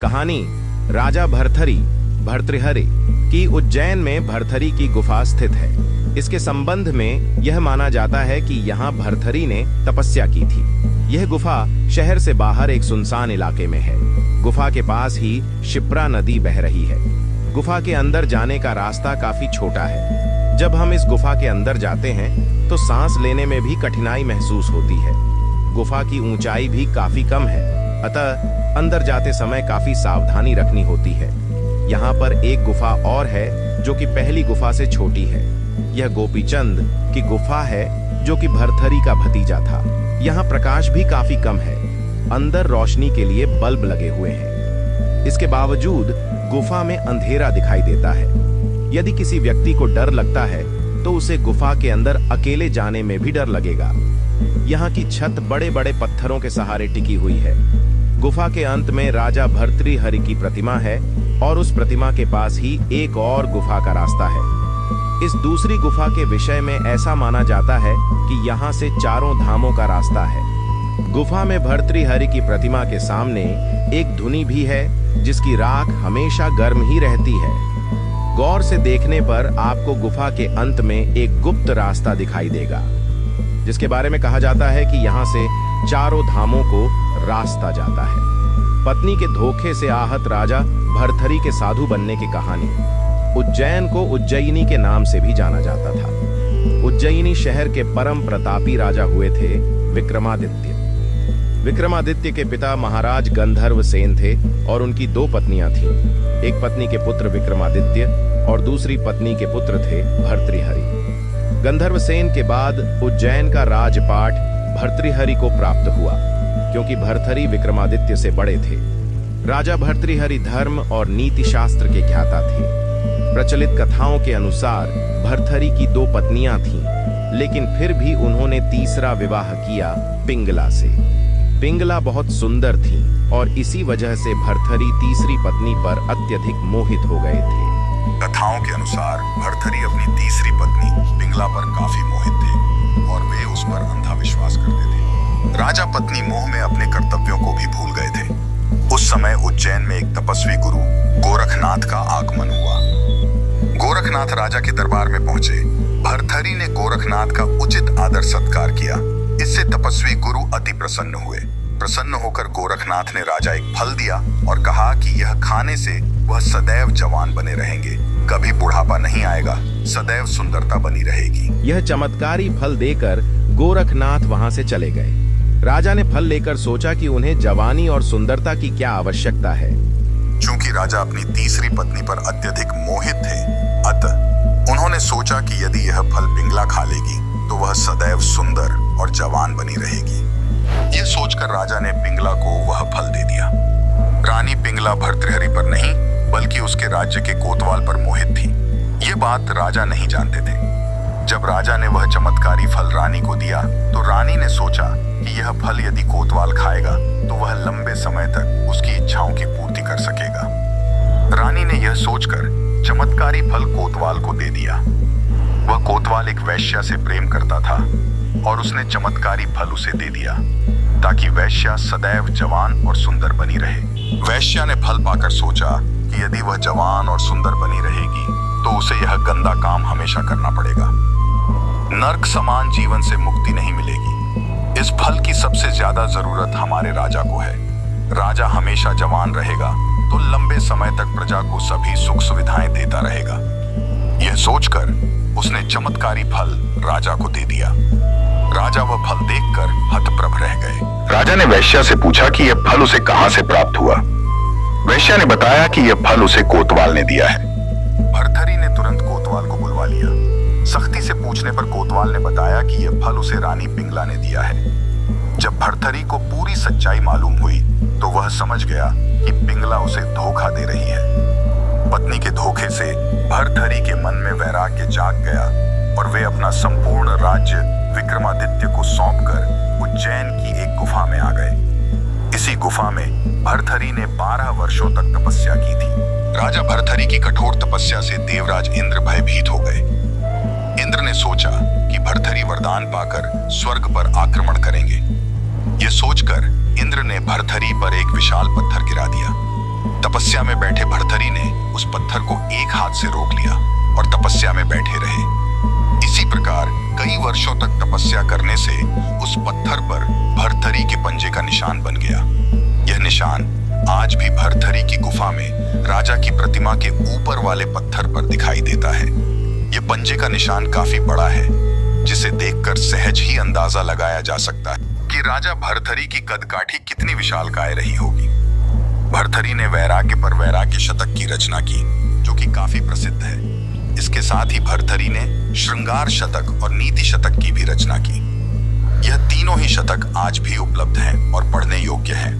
कहानी राजा भर्तृहरि की उज्जैन में भर्तृहरि की गुफा स्थित है। इसके संबंध में यह माना जाता है कि यहाँ भर्तृहरि ने तपस्या की थी। यह गुफा शहर से बाहर एक सुनसान इलाके में है। गुफा के पास ही शिप्रा नदी बह रही है। गुफा के अंदर जाने का रास्ता काफी छोटा है। जब हम इस गुफा के अंदर जाते हैं तो सांस लेने में भी कठिनाई महसूस होती है। गुफा की ऊंचाई भी काफी कम है, अतः अंदर जाते समय काफी सावधानी रखनी होती है। यहाँ पर एक गुफा और है जो कि पहली गुफा से छोटी है। यह गोपीचंद की गुफा है जो कि भर्तृहरि का भतीजा था। यहाँ प्रकाश भी काफी कम है। अंदर रोशनी के लिए बल्ब लगे हुए हैं। इसके बावजूद गुफा में अंधेरा दिखाई देता है। यदि किसी व्यक्ति को डर लगता है तो उसे गुफा के अंदर अकेले जाने में भी डर लगेगा। यहाँ की छत बड़े बड़े पत्थरों के सहारे टिकी हुई है। गुफा के अंत में राजा भर्तृहरि की प्रतिमा है और उस प्रतिमा के पास ही एक और गुफा का रास्ता है। इस दूसरी गुफा के विषय में ऐसा माना जाता है कि यहाँ से चारों धामों का रास्ता है। गुफा में भर्तृहरि की प्रतिमा के सामने एक धुनी भी है जिसकी राख हमेशा गर्म ही रहती है। गौर से देखने पर आपको गुफा के अंत में एक गुप्त रास्ता दिखाई देगा, जिसके बारे में कहा जाता है कि यहाँ से चारों धामों को रास्ता जाता है। पत्नी के धोखे से आहत राजा भर्तृहरि के साधु बनने की कहानी। उज्जैन को उज्जयिनी के नाम से भी जाना जाता था। उज्जयिनी शहर के परम प्रतापी राजा हुए थे विक्रमादित्य। विक्रमादित्य के पिता महाराज गंधर्व सेन थे और उनकी दो पत्नियां थीं। एक पत्नी के पुत्र विक्रमादित्य और दूसरी पत्नी के पुत्र थे भर्तृहरि। गंधर्व सेन के बाद उज्जैन का राजपाट भर्तृहरि को प्राप्त हुआ, क्योंकि भर्तृहरि विक्रमादित्य से बड़े थे। राजा भर्तृहरि धर्म और नीति शास्त्र के ज्ञाता थे। प्रचलित कथाओं के अनुसार भर्तृहरि की दो पत्नियां थीं, लेकिन फिर भी उन्होंने तीसरा विवाह किया पिंगला से। पिंगला बहुत सुंदर थी और इसी वजह से भर्तृहरि तीसरी पत्नी पर अत्यधिक मोहित हो गए थे। कथाओं के अनुसार भर्तृहरि अपनी तीसरी पत्नी पिंगला पर काफी मोहित थे और वे उस पर अंधा विश्वास करते थे। राजा पत्नी मोह में अपने कर्तव्यों को भी भूल गए थे। उस समय उज्जैन में एक तपस्वी गुरु गोरखनाथ का आगमन हुआ। गोरखनाथ राजा के दरबार में पहुंचे। भर्तृहरि ने गोरखनाथ का उचित आदर सत्कार किया। इससे तपस्वी गुरु अति प्रसन्न हुए। प्रसन्न होकर गोरखनाथ ने राजा एक फल दिया और कहा कि यह खाने से वह सदैव जवान बने रहेंगे, कभी बुढ़ापा नहीं आएगा, सदैव सुंदरता बनी रहेगी। यह चमत्कारी फल देकर गोरखनाथ वहां से चले गए। राजा ने फल लेकर सोचा कि उन्हें जवानी और सुंदरता की क्या आवश्यकता है। चूंकि राजा अपनी तीसरी पत्नी पर अत्यधिक मोहित थे, अतः उन्होंने सोचा कि यदि यह फल पिंगला खा लेगी तो वह सदैव सुंदर और जवान बनी रहेगी। यह सोचकर राजा ने पिंगला को वह फल दे दिया। रानी पिंगला भर्तृहरि पर नहीं बल्कि उसके राज्य के कोतवाल पर मोहित थी। ये बात राजा नहीं जानते थे। जब राजा ने वह चमत्कारी फल रानी को दिया तो रानी ने सोचा कि यह फल यदि कोतवाल खाएगा तो वह लंबे समय तक उसकी इच्छाओं की पूर्ति कर सकेगा। रानी ने यह सोचकर चमत्कारी फल कोतवाल को दे दिया। वह कोतवाल एक वैश्या से प्रेम करता था और उसने चमत्कारी फल उसे दे दिया ताकि वैश्या सदैव जवान और सुंदर बनी रहे। वैश्या ने फल पाकर सोचा कि यदि वह जवान और सुंदर बनी रहेगी तो उसे यह गंदा काम हमेशा करना पड़ेगा। नर्क समान जीवन से मुक्ति नहीं मिलेगी। इस फल की सबसे ज्यादा जरूरत हमारे राजा को है। राजा हमेशा जवान रहेगा तो लंबे समय तक प्रजा को सभी सुख सुविधाएं देता रहेगा। यह सोचकर उसने चमत्कारी फल राजा को दे दिया। राजा वह फल देखकर हतप्रभ रह गए। राजा ने वैश्या से पूछा कि यह फल उसे कहां से प्राप्त हुआ। वैश्या ने बताया कि यह फल उसे कोतवाल ने दिया है। भर्तृहरि ने तुरंत कोतवाल को बुलवा लिया। सख्ती से पूछने पर कोतवाल ने बताया कि यह फल उसे रानी पिंगला ने दिया है। जब भर्तृहरि को पूरी सच्चाई मालूम हुई तो वह समझ गया कि पिंगला उसे धोखा दे रही है। पत्नी के धोखे से भर्तृहरि के मन में वैराग्य जाग गया और वे अपना संपूर्ण राज्य विक्रमादित्य को सौंपकर उज्जैन की एक गुफा में आ गए। इसी गुफा में भर्तृहरि ने 12 वर्षों तक तपस्या की थी। राजा भर्तृहरि की कठोर तपस्या से देवराज इंद्र भयभीत हो गए। इंद्र ने सोचा कि भर्तृहरि वरदान पाकर स्वर्ग पर आक्रमण करेंगे। यह सोचकर इंद्र ने भर्तृहरि पर एक विशाल पत्थर गिरा दिया। तपस्या में बैठे भर्तरी ने उस पत्थर को एक हाथ से रोक लिया और तपस्या में बैठे रहे। इसी प्रकार कई वर्षों तक तपस्या करने से उस पत्थर पर भर्तरी के पंजे का निशान बन गया। यह निशान आज भी भर्तरी की गुफा में राजा की प्रतिमा के ऊपर वाले पत्थर पर दिखाई देता है। यह पंजे का निशान काफी बड़ा है, जिसे देखकर सहज ही अंदाजा लगाया जा सकता है कि राजा भर्तरी की कदकाठी कितनी विशालकाय रही होगी। भर्तरी ने वैराग्य पर वैराग्य शतक की रचना की, जो कि काफी प्रसिद्ध है। इसके साथ ही भर्तरी ने श्रृंगार शतक और नीति शतक की भी रचना की। यह तीनों ही शतक आज भी उपलब्ध हैं और पढ़ने योग्य हैं।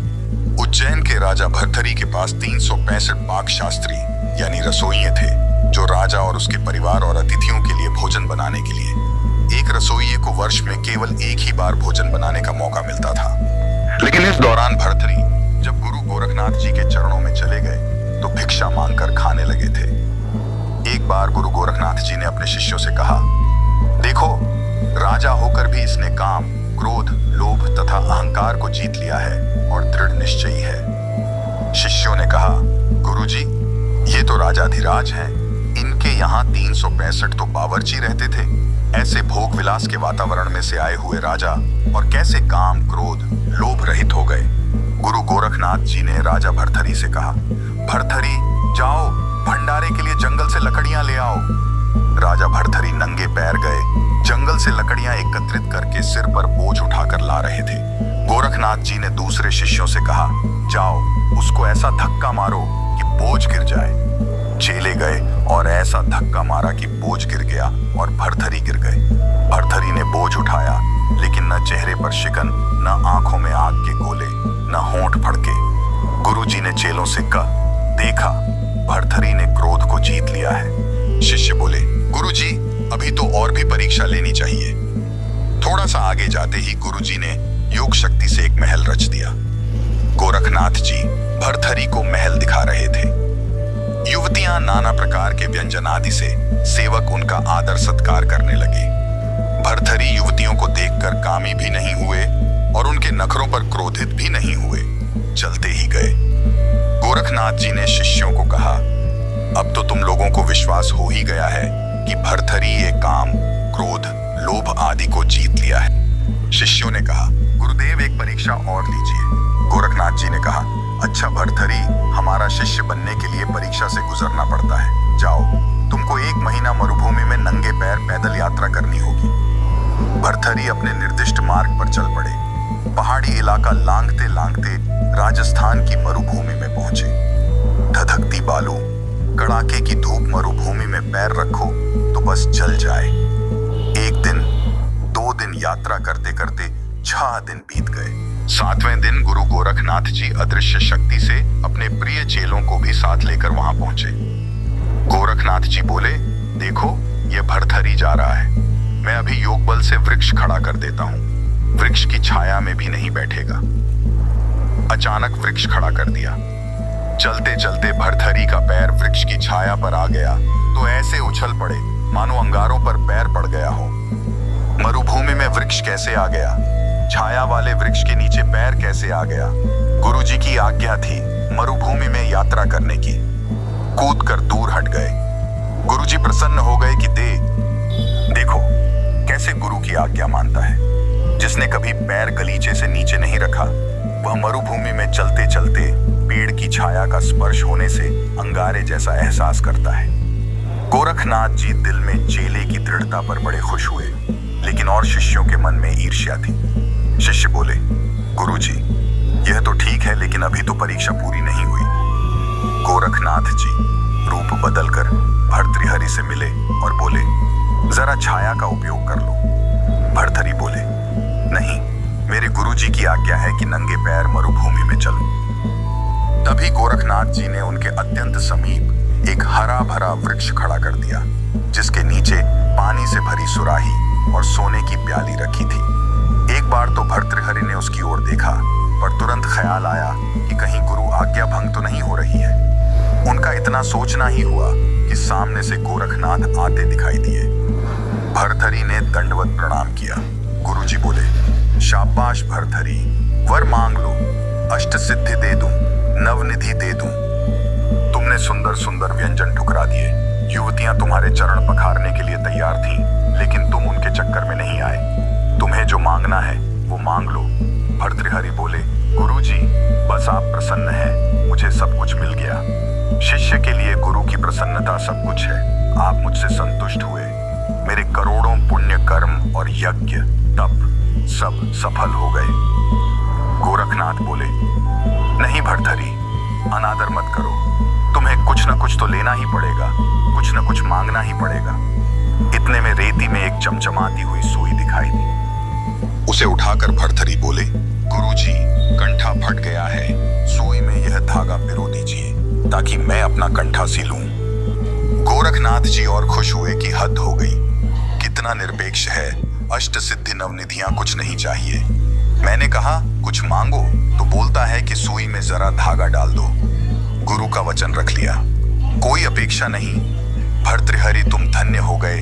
उज्जैन के राजा भर्तरी के पास 365 पाक शास्त्री यानी रसोइये थे, जो राजा और उसके परिवार और अतिथियों के लिए भोजन बनाने के लिए एक रसोइये को वर्ष में केवल एक ही बार भोजन बनाने का मौका मिलता था। लेकिन इस दौरान भर्तरी जब गुरु गोरखनाथ जी के चरणों में चले गए तो भिक्षा मांगकर खाने लगे थे। एक बार गुरु गोरखनाथ जी ने अपने शिष्यों से कहा, देखो, राजा होकर भी इसने काम, क्रोध, लोभ तथा अहंकार को जीत लिया है और दृढ़ निश्चयी है। शिष्यों ने कहा, गुरुजी, ये तो राजाधिराज हैं। इनके यहाँ 365 तो बावर्ची रहते थे। ऐसे भोग विलास के वातावरण में से आए हुए राजा और कैसे काम, क्रोध, लोभ रहित हो गए। गुरु गोरखनाथ जी ने राजा भर्तरी से कहा, भर्तरी, जाओ, भंडारे के लिए जंगल से लकड़ियां ले आओ। राजा भर्तरी नंगे पैर गए, जंगल से लकड़ियां एकत्रित करके सिर पर बोझ उठाकर ला रहे थे। गोरखनाथ जी ने दूसरे शिष्यों से कहा, जाओ, उसको ऐसा धक्का मारो कि बोझ गिर जाए। चेले गए और ऐसा धक्का मारा कि बोझ गिर गया और भर्तरी गिर गए। भर्तरी ने बोझ उठाया, लेकिन न चेहरे पर शिकन, न आंखों में आग के गोले, न होंठ फड़के। गुरुजी ने चेलों से कहा, देखा, भर्तरी ने क्रोध को जीत लिया है। शिष्य बोले, गुरुजी, अभी तो और भी परीक्षा लेनी चाहिए। थोड़ा सा आगे जाते ही गुरुजी ने योग शक्ति से एक महल रच दिया। गोरखनाथ जी भर्तरी को महल दिखा रहे थे। युवतियां नाना प्रकार के व्यंजन आदि से सेवक उनका आदर सत्कार करने लगे। भर्तरी युवतियों को देखकर कामी भी नहीं हुए और उनके नखरों पर क्रोधित भी नहीं हुए, चलते ही गए। गोरखनाथ जी ने शिष्यों को कहा, अब तो तुम लोगों को विश्वास हो ही गया है कि भर्तरी ये काम, क्रोध, लोभ आदि को जीत लिया है। शिष्यों ने कहा, गुरुदेव, एक परीक्षा और लीजिए। गोरखनाथ जी ने कहा, अच्छा भर्तरी, हमारा शिष्य बनने के लिए परीक्षा से गुजरना पड़ता है। जाओ, तुमको 1 महीना मरुभूमि में नंगे पैर पैदल यात्रा करनी होगी। भर्तरी अपने निर्दिष्ट मार्ग पर चल पड़े। पहाड़ी इलाका लांघते लांघते राजस्थान की मरुभूमि में पहुंचे। धधकती बालू, कड़ाके की धूप मरुभूमि में पैर रखो तो बस जल जाए। 1 दिन, 2 दिन यात्रा करते करते 6 दिन बीत गए। 7वें दिन गुरु गोरखनाथ जी अदृश्य शक्ति से अपने प्रिय चेलों को भी साथ लेकर वहां पहुंचे। गोरखनाथ जी बोले, देखो, ये भर्तरी जा रहा है। मैं अभी योग बल से वृक्ष खड़ा कर देता हूं। वृक्ष की छाया में भी नहीं बैठेगा। अचानक वृक्ष खड़ा कर दिया। चलते चलते भर्तरी का पैर वृक्ष की छाया पर आ गया तो ऐसे उछल पड़े मानो अंगारों पर पैर पड़ गया हो। मरुभूमि में वृक्ष कैसे आ गया? छाया वाले वृक्ष के नीचे पैर कैसे आ गया? गुरुजी की आज्ञा थी मरुभूमि में यात्रा करने की। कूदकर दूर हट गए। गुरुजी प्रसन्न हो गए कि देखो कैसे गुरु की आज्ञा मानता है। जिसने कभी पैर गलीचे से नीचे नहीं रखा, वह मरुभूमि में चलते चलते पेड़ की छाया का स्पर्श होने से अंगारे जैसा एहसास करता है। गोरखनाथ जी दिल में चेले की दृढ़ता पर बड़े खुश हुए, लेकिन और शिष्यों के मन में ईर्ष्या थी। शिष्य बोले, गुरुजी, यह तो ठीक है, लेकिन अभी तो परीक्षा पूरी नहीं हुई। गोरखनाथ जी रूप बदलकर भर्तृहरि से मिले और बोले, जरा छाया का उपयोग कर लो। भर्तृहरि बोले, नहीं, मेरे गुरुजी की आज्ञा है कि नंगे पैर मरुभूमि में चलूं। तभी गोरखनाथ जी ने उनके अत्यंत समीप एक हरा भरा वृक्ष खड़ा कर दिया, जिसके नीचे पानी से भरी सुराही और सोने की प्याली रखी थी। एक बार तो भर्तृहरि ने उसकी ओर देखा, पर तुरंत ख्याल आया कि कहीं गुरु आज्ञा भंग तो नहीं हो रही है। उनका इतना सोचना ही हुआ कि सामने से गोरखनाथ आते दिखाई दिए। भर्तृहरि ने दंडवत प्रणाम किया। गुरुजी बोले, शाबाश भर्तृहरि, वर मांग लो, अष्ट सिद्धि दे दूं, नवनिधि दे दूं। सुंदर सुंदर व्यंजन ठुकरा दिए। युवतियां तुम्हारे चरण पखारने के लिए तैयार थीं, लेकिन तुम उनके चक्कर में नहीं आए। तुम्हें जो मांगना है वो मांग लो। भर्तृहरि बोले, गुरुजी, बस आप प्रसन्न हैं, मुझे सब कुछ मिल गया। शिष्य के लिए गुरु की प्रसन्नता सब कुछ है। आप मुझसे संतुष्ट हुए। मेरे करोड़ों पुण्य कर्म और यज्ञ तप सब सफल हो गए। गोरखनाथ बोले, नहीं भर्तृहरि, अनादर मत करो। तुम्हें कुछ न कुछ तो लेना ही पड़ेगा, कुछ न कुछ मांगना ही पड़ेगा। इतने में रेती में एक चमचमाती हुई सुई दिखाई दी। उसे उठाकर भर्तृहरि बोले, गुरुजी, कंठा फट गया है, सुई में यह धागा पिरो दीजिए ताकि मैं अपना कंठा सिलूं। गोरखनाथ जी और खुश हुए कि हद हो गई, कितना निरपेक्ष है। अष्ट सिद्धि नवनिधियां कुछ नहीं चाहिए। मैंने कहा कुछ मांगो तो बोलता है कि सुई में जरा धागा डाल दो। गुरु का वचन रख लिया, कोई अपेक्षा नहीं। भर्तृहरि तुम धन्य हो गए।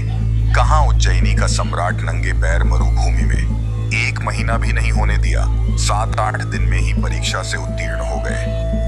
कहां उज्जैनी का सम्राट नंगे पैर मरुभूमि में 1 महीना भी नहीं होने दिया, 7-8 दिन में ही परीक्षा से उत्तीर्ण हो गए।